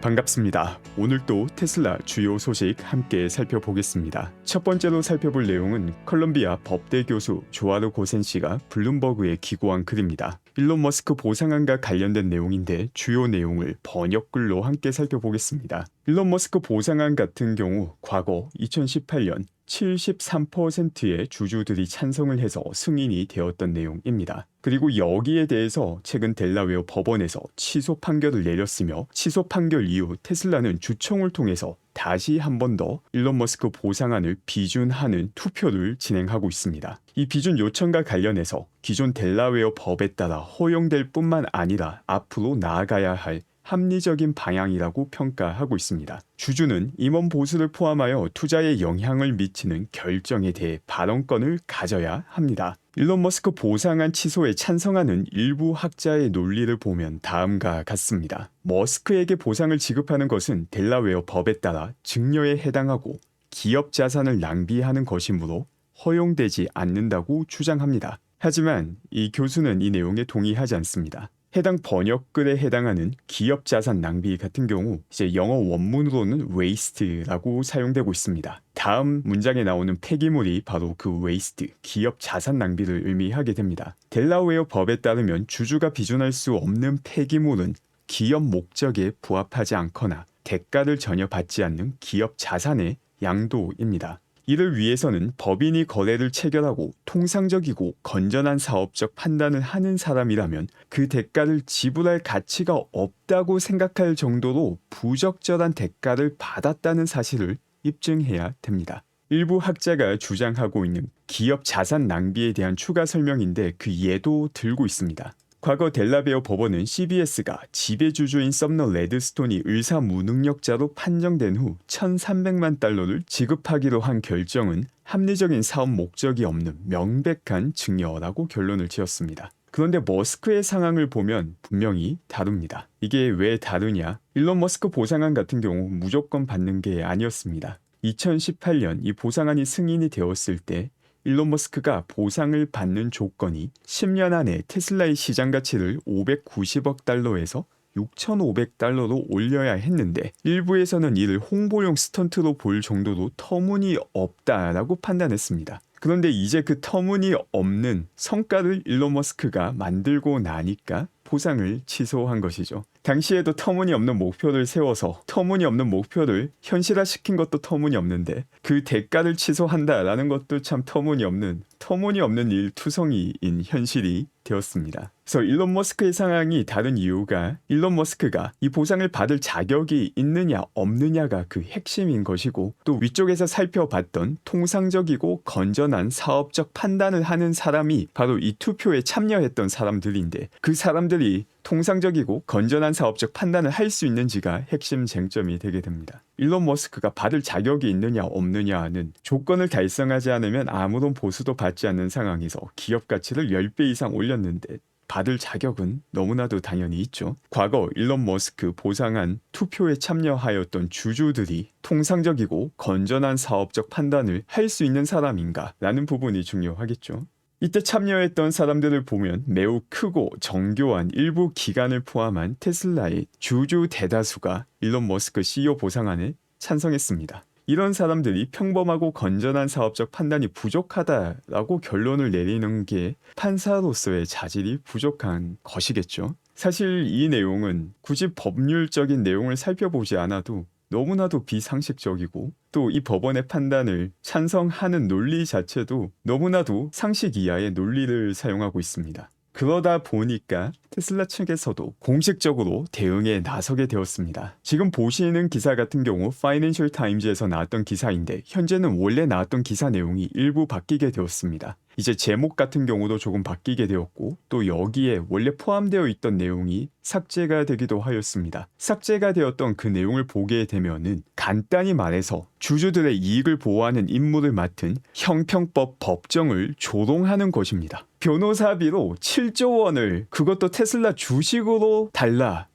반갑습니다. 오늘 또 테슬라 주요 소식 함께 살펴보겠습니다. 첫 번째로 살펴볼 내용은 컬럼비아 법대 교수 조아르 고센 씨가 블룸버그에 기고한 글입니다. 일론 머스크 보상안과 관련된 내용인데 주요 내용을 번역글로 함께 살펴보겠습니다. 일론 머스크 보상안 같은 경우 과거 2018년 73%의 주주들이 찬성을 해서 승인이 되었던 내용입니다. 그리고 여기에 대해서 최근 델라웨어 법원에서 취소 판결을 내렸으며 취소 판결 이후 테슬라는 주총을 통해서 다시 한 번 더 일론 머스크 보상안을 비준하는 투표를 진행하고 있습니다. 이 비준 요청과 관련해서 기존 델라웨어 법에 따라 허용될 뿐만 아니라 앞으로 나아가야 할 합리적인 방향이라고 평가하고 있습니다. 주주는 임원 보수를 포함하여 투자에 영향을 미치는 결정에 대해 발언권을 가져야 합니다. 일론 머스크 보상안 취소에 찬성하는 일부 학자의 논리를 보면 다음과 같습니다. 머스크에게 보상을 지급하는 것은 델라웨어 법에 따라 증여에 해당하고 기업 자산을 낭비하는 것이므로 허용되지 않는다고 주장합니다. 하지만 이 교수는 이 내용에 동의하지 않습니다. 해당 번역글에 해당하는 기업 자산 낭비 같은 경우 이제 영어 원문으로는 waste라고 사용되고 있습니다. 다음 문장에 나오는 폐기물이 바로 그 waste, 기업 자산 낭비를 의미하게 됩니다. 델라웨어 법에 따르면 주주가 비준할 수 없는 폐기물은 기업 목적에 부합하지 않거나 대가를 전혀 받지 않는 기업 자산의 양도입니다. 이를 위해서는 법인이 거래를 체결하고 통상적이고 건전한 사업적 판단을 하는 사람이라면 그 대가를 지불할 가치가 없다고 생각할 정도로 부적절한 대가를 받았다는 사실을 입증해야 됩니다. 일부 학자가 주장하고 있는 기업 자산 낭비에 대한 추가 설명인데 그 예도 들고 있습니다. 과거 델라웨어 법원은 CBS가 지배주주인 썸너 레드스톤이 의사무능력자로 판정된 후 1,300만 달러를 지급하기로 한 결정은 합리적인 사업 목적이 없는 명백한 증여라고 결론을 지었습니다. 그런데 머스크의 상황을 보면 분명히 다릅니다. 이게 왜 다르냐? 일론 머스크 보상안 같은 경우 무조건 받는 게 아니었습니다. 2018년 이 보상안이 승인이 되었을 때 일론 머스크가 보상을 받는 조건이 10년 안에 테슬라의 시장 가치를 590억 달러에서 6,500달러로 올려야 했는데 일부에서는 이를 홍보용 스턴트로 볼 정도로 터무니없다라고 판단했습니다. 그런데 이제 그 터무니없는 성과를 일론 머스크가 만들고 나니까 보상을 취소한 것이죠. 당시에도 터무니없는 목표를 세워서 터무니없는 목표를 현실화시킨 것도 터무니없는데 그 대가를 취소한다라는 것도 참 터무니없는 일투성이인 현실이 되었습니다. 그래서 일론 머스크의 상황이 다른 이유가 일론 머스크가 이 보상을 받을 자격이 있느냐 없느냐가 그 핵심인 것이고 또 위쪽에서 살펴봤던 통상적이고 건전한 사업적 판단을 하는 사람이 바로 이 투표에 참여했던 사람들인데 그 사람들이 통상적이고 건전한 사업적 판단을 할 수 있는지가 핵심 쟁점이 되게 됩니다. 일론 머스크가 받을 자격이 있느냐 없느냐는 조건을 달성하지 않으면 아무런 보수도 받지 않는 상황에서 기업 가치를 10배 이상 올렸는데 받을 자격은 너무나도 당연히 있죠. 과거 일론 머스크 보상안 투표에 참여하였던 주주들이 통상적이고 건전한 사업적 판단을 할 수 있는 사람인가 라는 부분이 중요하겠죠. 이때 참여했던 사람들을 보면 매우 크고 정교한 일부 기관을 포함한 테슬라의 주주 대다수가 일론 머스크 CEO 보상안에 찬성했습니다. 이런 사람들이 평범하고 건전한 사업적 판단이 부족하다라고 결론을 내리는 게 판사로서의 자질이 부족한 것이겠죠. 사실 이 내용은 굳이 법률적인 내용을 살펴보지 않아도 너무나도 비상식적이고 또 이 법원의 판단을 찬성하는 논리 자체도 너무나도 상식 이하의 논리를 사용하고 있습니다. 그러다 보니까 테슬라 측에서도 공식적으로 대응에 나서게 되었습니다. 지금 보시는 기사 같은 경우 파이낸셜 타임즈에서 나왔던 기사인데 현재는 원래 나왔던 기사 내용이 일부 바뀌게 되었습니다. 이제 제목 같은 경우도 조금 바뀌게 되었고 또 여기에 원래 포함되어 있던 내용이 삭제가 되기도 하였습니다. 삭제가 되었던 그 내용을 보게 되면은 간단히 말해서 주주들의 이익을 보호하는 임무를 맡은 형평법 법정을 조롱하는 것입니다. 변호사비로 7조 원을 그것도 테슬라 주식으로 달라.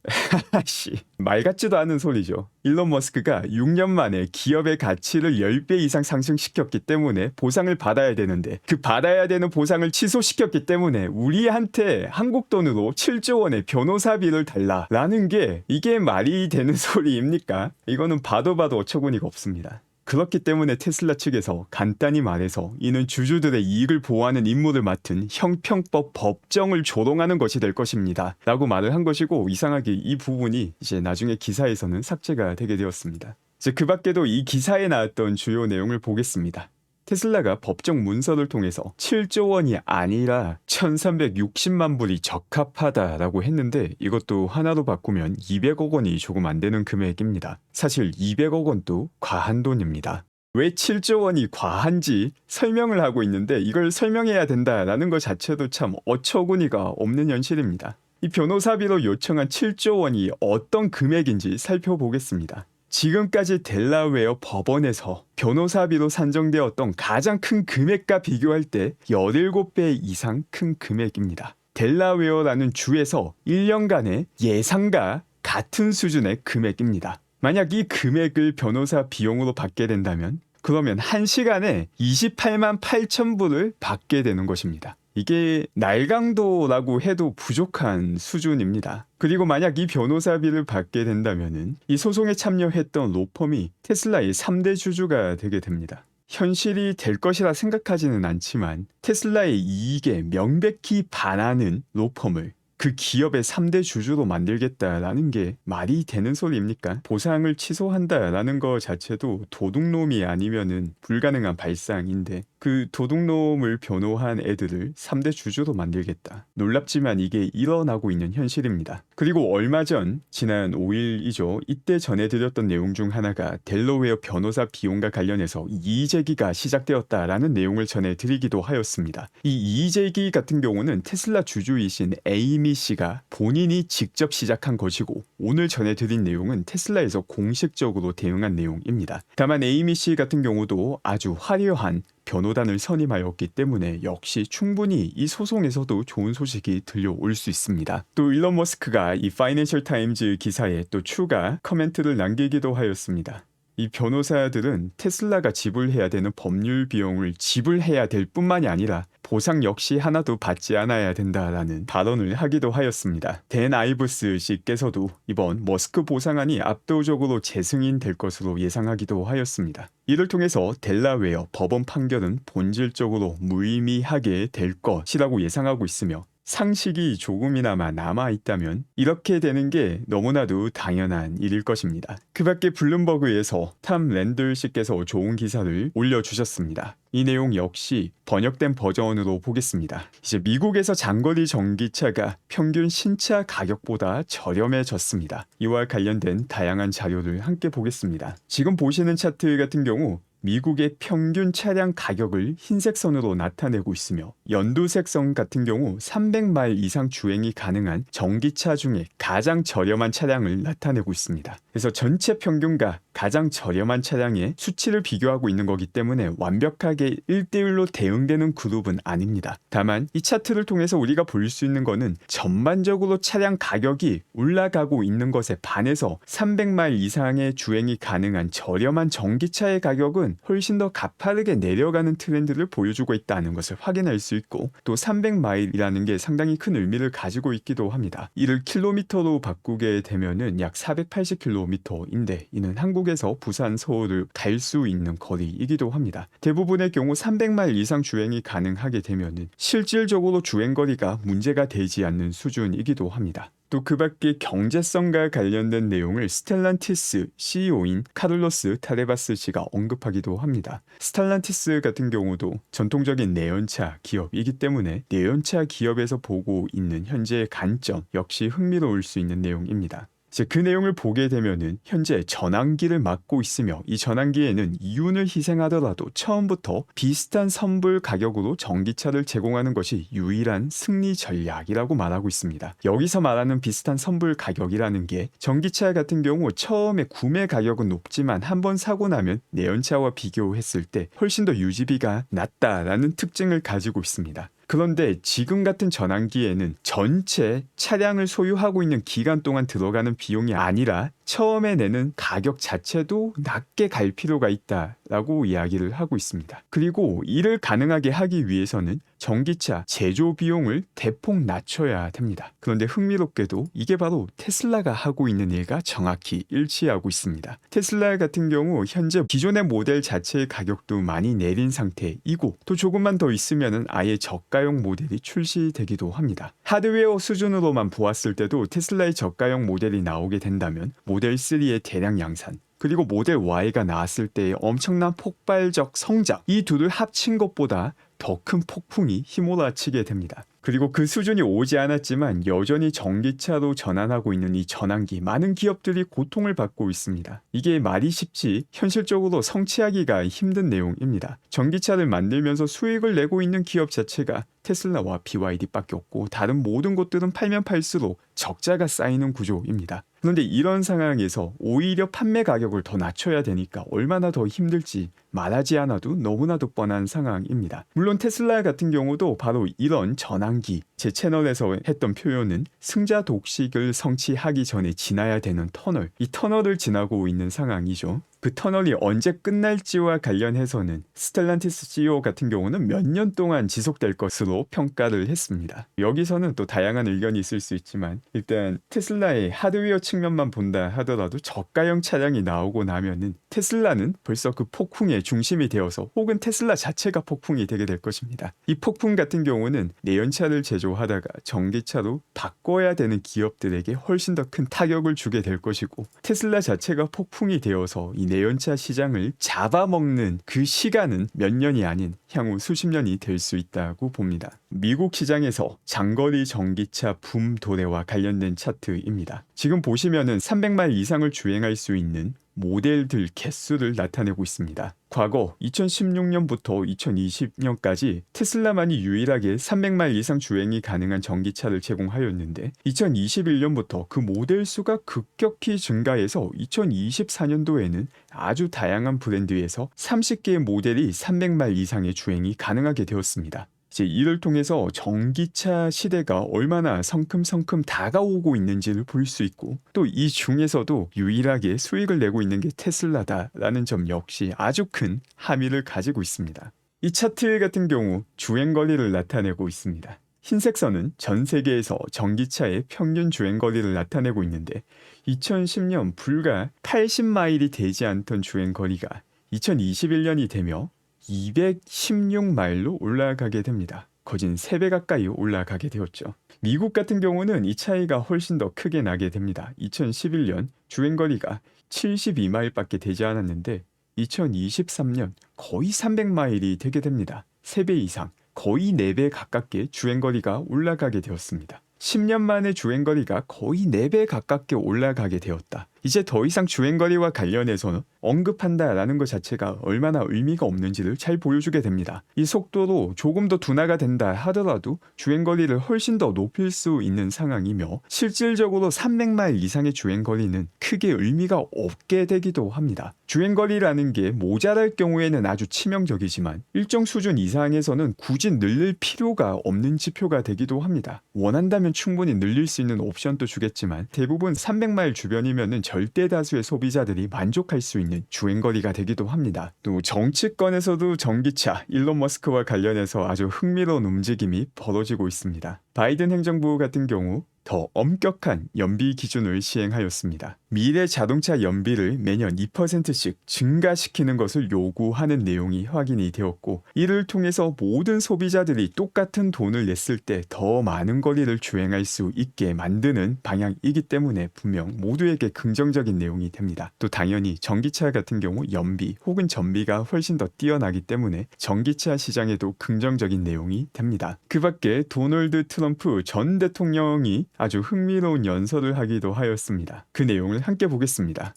씨, 말 같지도 않은 소리죠. 일론 머스크가 6년 만에 기업의 가치를 10배 이상 상승시켰기 때문에 보상을 받아야 되는데 그 받아야 되는 보상을 취소시켰기 때문에 우리한테 한국 돈으로 7조 원의 변호사비를 달라라는 게 이게 말이 되는 소리입니까? 이거는 봐도 어처구니가 없습니다. 그렇기 때문에 테슬라 측에서 간단히 말해서 이는 주주들의 이익을 보호하는 임무를 맡은 형평법 법정을 조롱하는 것이 될 것입니다. 라고 말을 한 것이고 이상하게 이 부분이 이제 나중에 기사에서는 삭제가 되게 되었습니다. 이제 그 밖에도 이 기사에 나왔던 주요 내용을 보겠습니다. 테슬라가 법정 문서를 통해서 7조 원이 아니라 1360만 불이 적합하다라고 했는데 이것도 하나로 바꾸면 200억 원이 조금 안 되는 금액입니다. 사실 200억 원도 과한 돈입니다. 왜 7조 원이 과한지 설명을 하고 있는데 이걸 설명해야 된다라는 것 자체도 참 어처구니가 없는 현실입니다. 이 변호사비로 요청한 7조 원이 어떤 금액인지 살펴보겠습니다. 지금까지 델라웨어 법원에서 변호사비로 산정되었던 가장 큰 금액과 비교할 때 17배 이상 큰 금액입니다. 델라웨어라는 주에서 1년간의 예상과 같은 수준의 금액입니다. 만약 이 금액을 변호사 비용으로 받게 된다면 그러면 1시간에 28만 8천 불을 받게 되는 것입니다. 이게 날강도라고 해도 부족한 수준입니다. 그리고 만약 이 변호사비를 받게 된다면은 이 소송에 참여했던 로펌이 테슬라의 3대 주주가 되게 됩니다. 현실이 될 것이라 생각하지는 않지만 테슬라의 이익에 명백히 반하는 로펌을 그 기업의 3대 주주로 만들겠다라는 게 말이 되는 소리입니까? 보상을 취소한다라는 거 자체도 도둑놈이 아니면은 불가능한 발상인데 그 도둑놈을 변호한 애들을 3대 주주로 만들겠다. 놀랍지만 이게 일어나고 있는 현실입니다. 그리고 얼마 전 지난 5일이죠. 이때 전해드렸던 내용 중 하나가 델러웨어 변호사 비용과 관련해서 이의제기가 시작되었다라는 내용을 전해드리기도 하였습니다. 이 이의제기 같은 경우는 테슬라 주주이신 에이미 씨가 본인이 직접 시작한 것이고 오늘 전해드린 내용은 테슬라에서 공식적으로 대응한 내용입니다. 다만 에이미 씨 같은 경우도 아주 화려한 변호단을 선임하였기 때문에 역시 충분히 이 소송에서도 좋은 소식이 들려올 수 있습니다. 또 일론 머스크가 이 파이낸셜 타임즈 기사에 또 추가 커멘트를 남기기도 하였습니다. 이 변호사들은 테슬라가 지불해야 되는 법률 비용을 지불해야 될 뿐만이 아니라 보상 역시 하나도 받지 않아야 된다라는 발언을 하기도 하였습니다. 댄 아이브스 씨께서도 이번 머스크 보상안이 압도적으로 재승인될 것으로 예상하기도 하였습니다. 이를 통해서 델라웨어 법원 판결은 본질적으로 무의미하게 될 것이라고 예상하고 있으며 상식이 조금이나마 남아있다면 이렇게 되는 게 너무나도 당연한 일일 것입니다. 그 밖에 블룸버그에서 탐 랜들 씨께서 좋은 기사를 올려주셨습니다. 이 내용 역시 번역된 버전으로 보겠습니다. 이제 미국에서 장거리 전기차가 평균 신차 가격보다 저렴해졌습니다. 이와 관련된 다양한 자료를 함께 보겠습니다. 지금 보시는 차트 같은 경우 미국의 평균 차량 가격을 흰색 선으로 나타내고 있으며 연두색 선 같은 경우 300마일 이상 주행이 가능한 전기차 중에 가장 저렴한 차량을 나타내고 있습니다. 그래서 전체 평균과 가장 저렴한 차량의 수치를 비교하고 있는 거기 때문에 완벽하게 1대1로 대응되는 그룹은 아닙니다. 다만 이 차트를 통해서 우리가 볼 수 있는 거는 전반적으로 차량 가격이 올라가고 있는 것에 반해서 300마일 이상의 주행이 가능한 저렴한 전기차의 가격은 훨씬 더 가파르게 내려가는 트렌드를 보여주고 있다는 것을 확인할 수 있고 또 300마일이라는 게 상당히 큰 의미를 가지고 있기도 합니다. 이를 킬로미터로 바꾸게 되면은 약 480km인데 이는 한국에서 부산, 서울을 갈 수 있는 거리이기도 합니다. 대부분의 경우 300마일 이상 주행이 가능하게 되면은 실질적으로 주행거리가 문제가 되지 않는 수준이기도 합니다. 또 그 밖에 경제성과 관련된 내용을 스텔란티스 CEO인 카를로스 타레바스 씨가 언급하기도 합니다. 스텔란티스 같은 경우도 전통적인 내연차 기업이기 때문에 내연차 기업에서 보고 있는 현재의 관점 역시 흥미로울 수 있는 내용입니다. 그 내용을 보게 되면은 현재 전환기를 맡고 있으며 이 전환기에는 이윤을 희생하더라도 처음부터 비슷한 선불 가격으로 전기차를 제공하는 것이 유일한 승리 전략이라고 말하고 있습니다. 여기서 말하는 비슷한 선불 가격이라는 게 전기차 같은 경우 처음에 구매 가격은 높지만 한번 사고 나면 내연차와 비교했을 때 훨씬 더 유지비가 낮다라는 특징을 가지고 있습니다. 그런데 지금 같은 전환기에는 전체 차량을 소유하고 있는 기간 동안 들어가는 비용이 아니라 처음에 내는 가격 자체도 낮게 갈 필요가 있다라고 이야기를 하고 있습니다. 그리고 이를 가능하게 하기 위해서는 전기차 제조 비용을 대폭 낮춰야 됩니다. 그런데 흥미롭게도 이게 바로 테슬라가 하고 있는 일과 정확히 일치하고 있습니다. 테슬라 같은 경우 현재 기존의 모델 자체의 가격도 많이 내린 상태이고 또 조금만 더 있으면 아예 저가형 모델이 출시되기도 합니다. 하드웨어 수준으로만 보았을 때도 테슬라의 저가형 모델이 나오게 된다면 모델 3의 대량 양산 그리고 모델 Y가 나왔을 때의 엄청난 폭발적 성장 이 둘을 합친 것보다 더 큰 폭풍이 휘몰아치게 됩니다. 그리고 그 수준이 오지 않았지만 여전히 전기차로 전환하고 있는 이 전환기 많은 기업들이 고통을 받고 있습니다. 이게 말이 쉽지 현실적으로 성취하기가 힘든 내용입니다. 전기차를 만들면서 수익을 내고 있는 기업 자체가 테슬라와 BYD밖에 없고 다른 모든 곳들은 팔면 팔수록 적자가 쌓이는 구조입니다. 그런데 이런 상황에서 오히려 판매 가격을 더 낮춰야 되니까 얼마나 더 힘들지 말하지 않아도 너무나도 뻔한 상황입니다. 물론 테슬라 같은 경우도 바로 이런 전환기 제 채널에서 했던 표현은 승자 독식을 성취하기 전에 지나야 되는 터널 이 터널을 지나고 있는 상황이죠. 그 터널이 언제 끝날지와 관련해서는 스텔란티스 CEO 같은 경우는 몇 년 동안 지속될 것으로 평가를 했습니다. 여기서는 또 다양한 의견이 있을 수 있지만 일단 테슬라의 하드웨어 측면만 본다 하더라도 저가형 차량이 나오고 나면은 테슬라는 벌써 그 폭풍의 중심이 되어서 혹은 테슬라 자체가 폭풍이 되게 될 것입니다. 이 폭풍 같은 경우는 내연차를 제조하다가 전기차로 바꿔야 되는 기업들에게 훨씬 더 큰 타격을 주게 될 것이고 테슬라 자체가 폭풍이 되어서 이 내연차 시장을 잡아먹는 그 시간은 몇 년이 아닌 향후 수십 년이 될 수 있다고 봅니다. 미국 시장에서 장거리 전기차 붐 도래와 관련된 차트입니다. 지금 보시면은 300마일 이상을 주행할 수 있는 모델들 개수를 나타내고 있습니다. 과거 2016년부터 2020년까지 테슬라만이 유일하게 300마일 이상 주행이 가능한 전기차를 제공하였는데 2021년부터 그 모델 수가 급격히 증가해서 2024년도에는 아주 다양한 브랜드에서 30개의 모델이 300마일 이상의 주행이 가능하게 되었습니다. 이제 이를 통해서 전기차 시대가 얼마나 성큼성큼 다가오고 있는지를 볼 수 있고 또 이 중에서도 유일하게 수익을 내고 있는 게 테슬라다라는 점 역시 아주 큰 함의를 가지고 있습니다. 이 차트 같은 경우 주행거리를 나타내고 있습니다. 흰색 선은 전 세계에서 전기차의 평균 주행거리를 나타내고 있는데 2010년 불과 80마일이 되지 않던 주행거리가 2021년이 되며 216마일로 올라가게 됩니다. 거진 3배 가까이 올라가게 되었죠. 미국 같은 경우는 이 차이가 훨씬 더 크게 나게 됩니다. 2011년 주행거리가 72마일밖에 되지 않았는데 2023년 거의 300마일이 되게 됩니다. 3배 이상, 거의 4배 가깝게 주행거리가 올라가게 되었습니다. 10년 만에 주행거리가 거의 4배 가깝게 올라가게 되었다. 이제 더 이상 주행거리와 관련해서는 언급한다라는 것 자체가 얼마나 의미가 없는지를 잘 보여주게 됩니다. 이 속도로 조금 더 둔화가 된다 하더라도 주행거리를 훨씬 더 높일 수 있는 상황이며 실질적으로 300마일 이상의 주행거리는 크게 의미가 없게 되기도 합니다. 주행거리라는 게 모자랄 경우에는 아주 치명적이지만 일정 수준 이상에서는 굳이 늘릴 필요가 없는 지표가 되기도 합니다. 원한다면 충분히 늘릴 수 있는 옵션도 주겠지만 대부분 300마일 주변이면은 절대 다수의 소비자들이 만족할 수 있는 주행거리가 되기도 합니다. 또 정치권에서도 전기차 일론 머스크와 관련해서 아주 흥미로운 움직임이 벌어지고 있습니다. 바이든 행정부 같은 경우 더 엄격한 연비 기준을 시행하였습니다. 미래 자동차 연비를 매년 2%씩 증가시키는 것을 요구하는 내용이 확인이 되었고 이를 통해서 모든 소비자들이 똑같은 돈을 냈을 때 더 많은 거리를 주행할 수 있게 만드는 방향이기 때문에 분명 모두에게 긍정적인 내용이 됩니다. 또 당연히 전기차 같은 경우 연비 혹은 전비가 훨씬 더 뛰어나기 때문에 전기차 시장에도 긍정적인 내용이 됩니다. 그 밖에 도널드 트럼프 전 대통령이 아주 흥미로운 연설을 하기도 하였습니다. 그 내용을 함께 보겠습니다.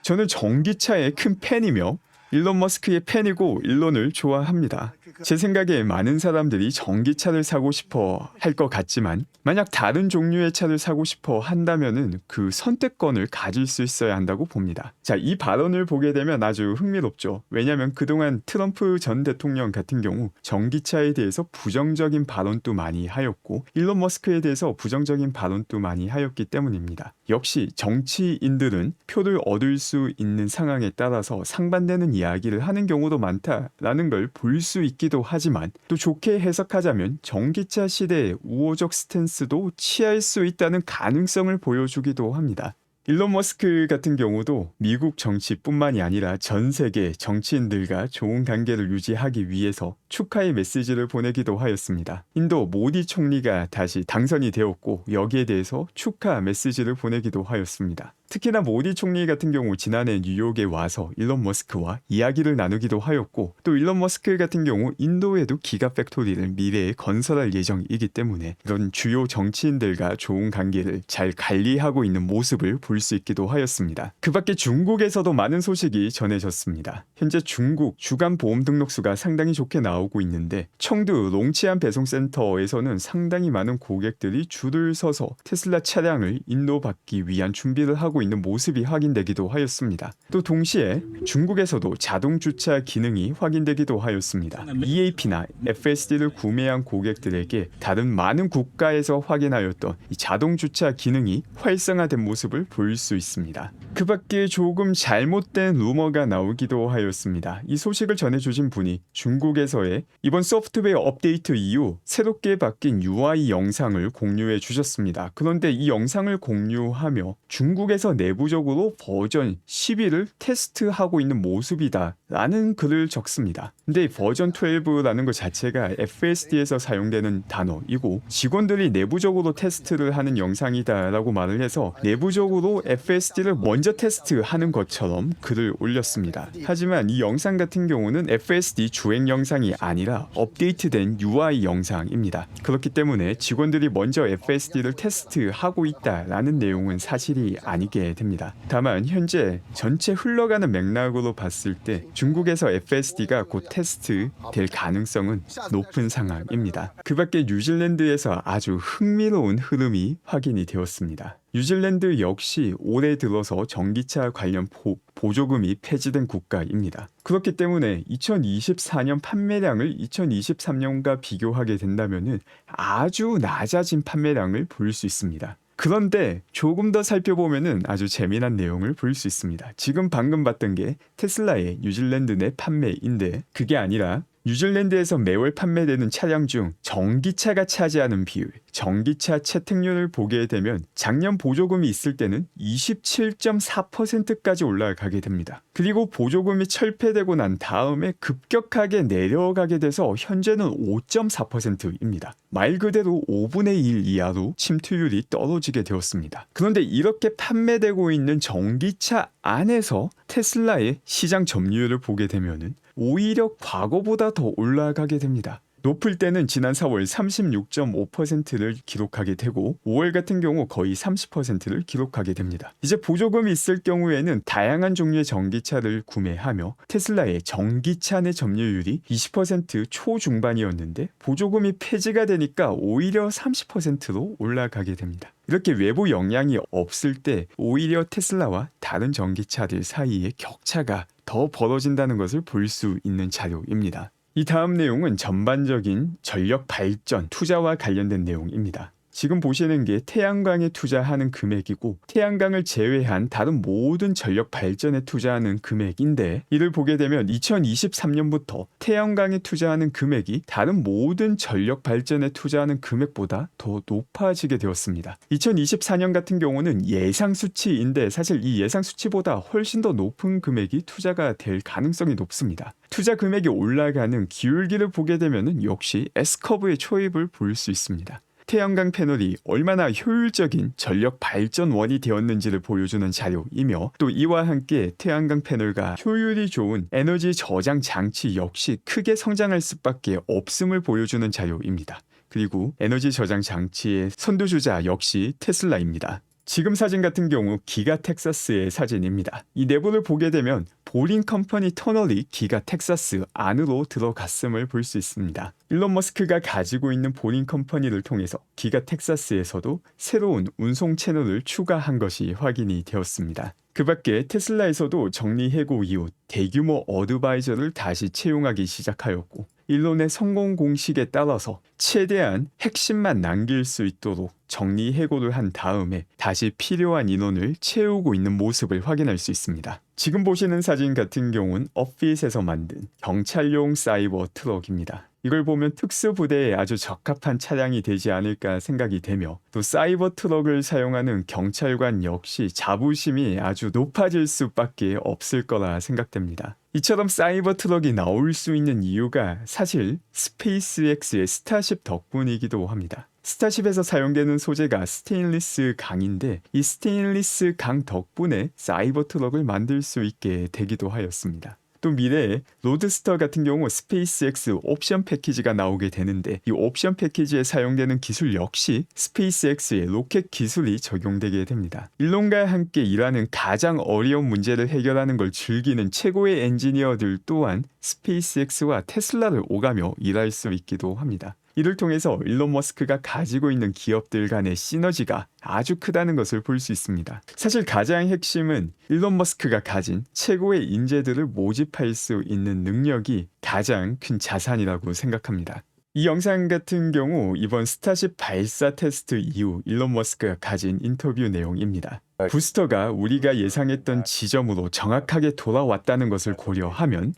저는 전기차의 큰 팬이며 일론 머스크의 팬이고 일론을 좋아합니다. 제 생각에 많은 사람들이 전기차를 사고 싶어 할 것 같지만 만약 다른 종류의 차를 사고 싶어 한다면은 그 선택권을 가질 수 있어야 한다고 봅니다. 자, 이 발언을 보게 되면 아주 흥미롭죠. 왜냐하면 그동안 트럼프 전 대통령 같은 경우 전기차에 대해서 부정적인 발언도 많이 하였고 일론 머스크에 대해서 부정적인 발언도 많이 하였기 때문입니다. 역시 정치인들은 표를 얻을 수 있는 상황에 따라서 상반되는 이야기를 하는 경우도 많다라는 걸 볼 수 있기도 하지만 또 좋게 해석하자면 전기차 시대의 우호적 스탠스도 취할 수 있다는 가능성을 보여주기도 합니다. 일론 머스크 같은 경우도 미국 정치뿐만이 아니라 전 세계 정치인들과 좋은 관계를 유지하기 위해서 축하의 메시지를 보내기도 하였습니다. 인도 모디 총리가 다시 당선이 되었고 여기에 대해서 축하 메시지를 보내기도 하였습니다. 특히나 모디 총리 같은 경우 지난해 뉴욕에 와서 일론 머스크와 이야기를 나누기도 하였고 또 일론 머스크 같은 경우 인도에도 기가 팩토리를 미래에 건설할 예정이기 때문에 이런 주요 정치인들과 좋은 관계를 잘 관리하고 있는 모습을 볼 수 있기도 하였습니다. 그 밖에 중국에서도 많은 소식이 전해졌습니다. 현재 중국 주간 보험 등록수가 상당히 좋게 나오고 있는데 청두 롱치안 배송센터에서는 상당히 많은 고객들이 줄을 서서 테슬라 차량을 인도받기 위한 준비를 하고 있는 모습이 확인되기도 하였습니다. 또 동시에 중국에서도 자동 주차 기능이 확인되기도 하였습니다. EAP나 FSD를 구매한 고객들에게 다른 많은 국가에서 확인하였던 이 자동 주차 기능이 활성화된 모습을 볼 수 있습니다. 그 밖에 조금 잘못된 루머가 나오기도 하였습니다. 이 소식을 전해주신 분이 중국에서의 이번 소프트웨어 업데이트 이후 새롭게 바뀐 UI 영상을 공유해 주셨습니다. 그런데 이 영상을 공유하며 중국에서 내부적으로 버전 11을 테스트하고 있는 모습이다 라는 글을 적습니다. 근데 버전 12라는 것 자체가 FSD에서 사용되는 단어이고 직원들이 내부적으로 테스트를 하는 영상이다 라고 말을 해서 내부적으로 FSD를 먼저 테스트하는 것처럼 글을 올렸습니다. 하지만 이 영상 같은 경우는 FSD 주행 영상이 아니라 업데이트된 UI 영상입니다. 그렇기 때문에 직원들이 먼저 FSD를 테스트하고 있다라는 내용은 사실이 아니게 됩니다. 다만 현재 전체 흘러가는 맥락으로 봤을 때 중국에서 FSD가 곧 테스트 될 가능성은 높은 상황입니다. 그 밖에 뉴질랜드에서 아주 흥미로운 흐름이 확인이 되었습니다. 뉴질랜드 역시 올해 들어서 전기차 관련 보조금이 폐지된 국가입니다. 그렇기 때문에 2024년 판매량을 2023년과 비교하게 된다면 아주 낮아진 판매량을 볼 수 있습니다. 그런데 조금 더 살펴보면 아주 재미난 내용을 볼 수 있습니다. 지금 방금 봤던 게 테슬라의 뉴질랜드 내 판매인데 그게 아니라 뉴질랜드에서 매월 판매되는 차량 중 전기차가 차지하는 비율, 전기차 채택률을 보게 되면 작년 보조금이 있을 때는 27.4%까지 올라가게 됩니다. 그리고 보조금이 철폐되고 난 다음에 급격하게 내려가게 돼서 현재는 5.4%입니다. 말 그대로 5분의 1 이하로 침투율이 떨어지게 되었습니다. 그런데 이렇게 판매되고 있는 전기차 안에서 테슬라의 시장 점유율을 보게 되면은 오히려 과거보다 더 올라가게 됩니다. 높을 때는 지난 4월 36.5%를 기록하게 되고 5월 같은 경우 거의 30%를 기록하게 됩니다. 이제 보조금이 있을 경우에는 다양한 종류의 전기차를 구매하며 테슬라의 전기차 내 점유율이 20% 초중반이었는데 보조금이 폐지가 되니까 오히려 30%로 올라가게 됩니다. 이렇게 외부 영향이 없을 때 오히려 테슬라와 다른 전기차들 사이의 격차가 더 벌어진다는 것을 볼 수 있는 자료입니다. 이 다음 내용은 전반적인 전력 발전 투자와 관련된 내용입니다. 지금 보시는 게 태양광에 투자하는 금액이고 태양광을 제외한 다른 모든 전력 발전에 투자하는 금액인데 이를 보게 되면 2023년부터 태양광에 투자하는 금액이 다른 모든 전력 발전에 투자하는 금액보다 더 높아지게 되었습니다. 2024년 같은 경우는 예상 수치인데 사실 이 예상 수치보다 훨씬 더 높은 금액이 투자가 될 가능성이 높습니다. 투자 금액이 올라가는 기울기를 보게 되면 역시 S커브의 초입을 볼 수 있습니다. 태양광 패널이 얼마나 효율적인 전력 발전원이 되었는지를 보여주는 자료이며 또 이와 함께 태양광 패널과 효율이 좋은 에너지 저장 장치 역시 크게 성장할 수밖에 없음을 보여주는 자료입니다. 그리고 에너지 저장 장치의 선두주자 역시 테슬라입니다. 지금 사진 같은 경우 기가 텍사스의 사진입니다. 이 내부를 보게 되면 보링 컴퍼니 터널이 기가 텍사스 안으로 들어갔음을 볼 수 있습니다. 일론 머스크가 가지고 있는 보링 컴퍼니를 통해서 기가 텍사스에서도 새로운 운송 채널을 추가한 것이 확인이 되었습니다. 그 밖에 테슬라에서도 정리해고 이후 대규모 어드바이저를 다시 채용하기 시작하였고, 일론의 성공 공식에 따라서 최대한 핵심만 남길 수 있도록 정리해고를 한 다음에 다시 필요한 인원을 채우고 있는 모습을 확인할 수 있습니다. 지금 보시는 사진 같은 경우는 업핏에서 만든 경찰용 사이버 트럭입니다. 이걸 보면 특수부대에 아주 적합한 차량이 되지 않을까 생각이 되며, 또 사이버 트럭을 사용하는 경찰관 역시 자부심이 아주 높아질 수밖에 없을 거라 생각됩니다. 이처럼 사이버 트럭이 나올 수 있는 이유가 사실 스페이스X의 스타쉽 덕분이기도 합니다. 스타쉽에서 사용되는 소재가 스테인리스 강인데, 이 스테인리스 강 덕분에 사이버 트럭을 만들 수 있게 되기도 하였습니다. 또 미래에 로드스터 같은 경우 스페이스X 옵션 패키지가 나오게 되는데, 이 옵션 패키지에 사용되는 기술 역시 스페이스X의 로켓 기술이 적용되게 됩니다. 일론과 함께 일하는 가장 어려운 문제를 해결하는 걸 즐기는 최고의 엔지니어들 또한 스페이스X와 테슬라를 오가며 일할 수 있기도 합니다. 이를 통해서 일론 머스크가 가지고 있는 기업들 간의 시너지가 아주 크다는 것을 볼 수 있습니다. 사실 가장 핵심은 일론 머스크가 가진 최고의 인재들을 모집할 수 있는 능력이 가장 큰 자산이라고 생각합니다. 이 영상 같은 경우 이번 스타쉽 발사 테스트 이후 일론 머스크가 가진 인터뷰 내용입니다. 부스터가 우리가 예상했던 지점으로 정확하게 돌아왔다는 것을 고려하면,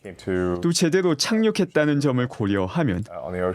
또 제대로 착륙했다는 점을 고려하면,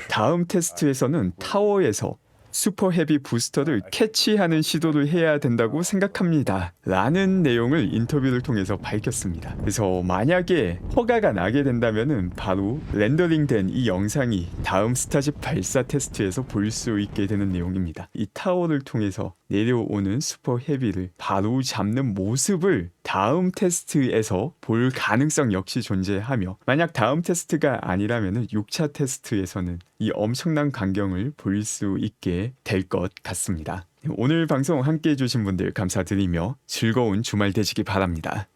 다음 테스트에서는 타워에서 슈퍼 헤비 부스터를 캐치하는 시도를 해야 된다고 생각합니다 라는 내용을 인터뷰를 통해서 밝혔습니다. 그래서 만약에 허가가 나게 된다면은 바로 렌더링된 이 영상이 다음 스타쉽 발사 테스트에서 볼 수 있게 되는 내용입니다. 이 타워를 통해서 내려오는 슈퍼 헤비를 바로 잡는 모습을 다음 테스트에서 볼 가능성 역시 존재하며, 만약 다음 테스트가 아니라면 6차 테스트에서는 이 엄청난 광경을 볼 수 있게 될 것 같습니다. 오늘 방송 함께 해주신 분들 감사드리며 즐거운 주말 되시기 바랍니다.